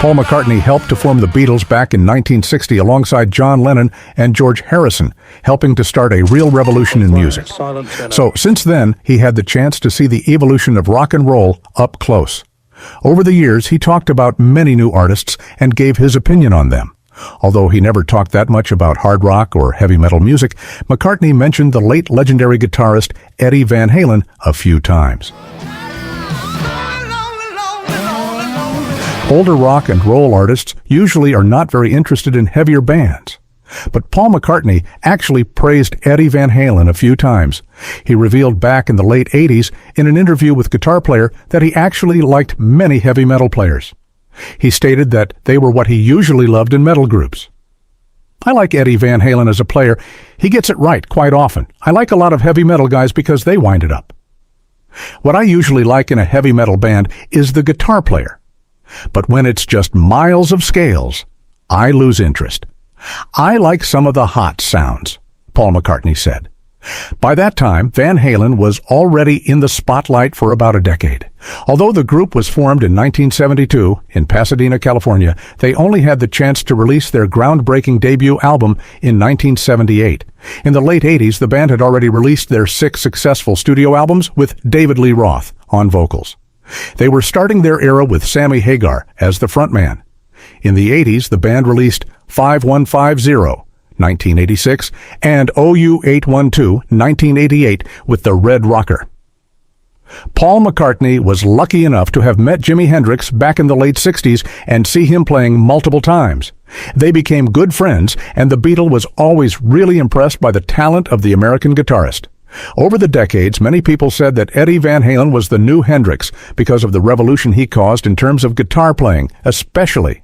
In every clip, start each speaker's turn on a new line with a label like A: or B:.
A: Paul McCartney helped to form the Beatles back in 1960 alongside John Lennon and George Harrison, helping to start a real revolution in music. So since then, he had the chance to see the evolution of rock and roll up close. Over the years, he talked about many new artists and gave his opinion on them. Although he never talked that much about hard rock or heavy metal music, McCartney mentioned the late legendary guitarist Eddie Van Halen a few times. Older rock and roll artists usually are not very interested in heavier bands. But Paul McCartney actually praised Eddie Van Halen a few times. He revealed back in the late 80s in an interview with Guitar Player that he actually liked many heavy metal players. He stated that they were what he usually loved in metal groups. I like Eddie Van Halen as a player. He gets it right quite often. I like a lot of heavy metal guys because they wind it up. What I usually like in a heavy metal band is the guitar player. But when it's just miles of scales, I lose interest. I like some of the hot sounds, Paul McCartney said. By that time, Van Halen was already in the spotlight for about a decade. Although the group was formed in 1972 in Pasadena, California, they only had the chance to release their groundbreaking debut album in 1978. In the late 80s, the band had already released their 6 successful studio albums with David Lee Roth on vocals. They were starting their era with Sammy Hagar as the frontman. In the 80s, the band released 5150, 1986, and OU812, 1988, with the Red Rocker. Paul McCartney was lucky enough to have met Jimi Hendrix back in the late 60s and see him playing multiple times. They became good friends, and the Beatle was always really impressed by the talent of the American guitarist. Over the decades, many people said that Eddie Van Halen was the new Hendrix because of the revolution he caused in terms of guitar playing, especially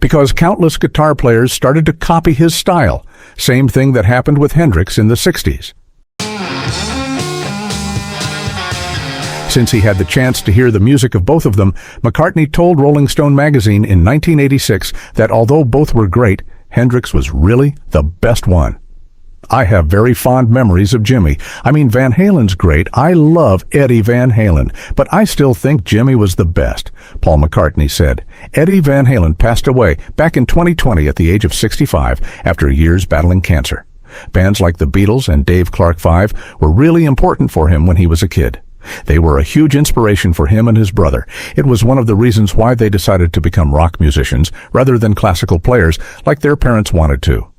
A: because countless guitar players started to copy his style, same thing that happened with Hendrix in the 60s. Since he had the chance to hear the music of both of them, McCartney told Rolling Stone magazine in 1986 that although both were great, Hendrix was really the best one. I have very fond memories of Jimmy. Van Halen's great. I love Eddie Van Halen, but I still think Jimmy was the best, Paul McCartney said. Eddie Van Halen passed away back in 2020 at the age of 65 after years battling cancer. Bands like the Beatles and Dave Clark 5 were really important for him when he was a kid. They were a huge inspiration for him and his brother. It was one of the reasons why they decided to become rock musicians rather than classical players like their parents wanted to.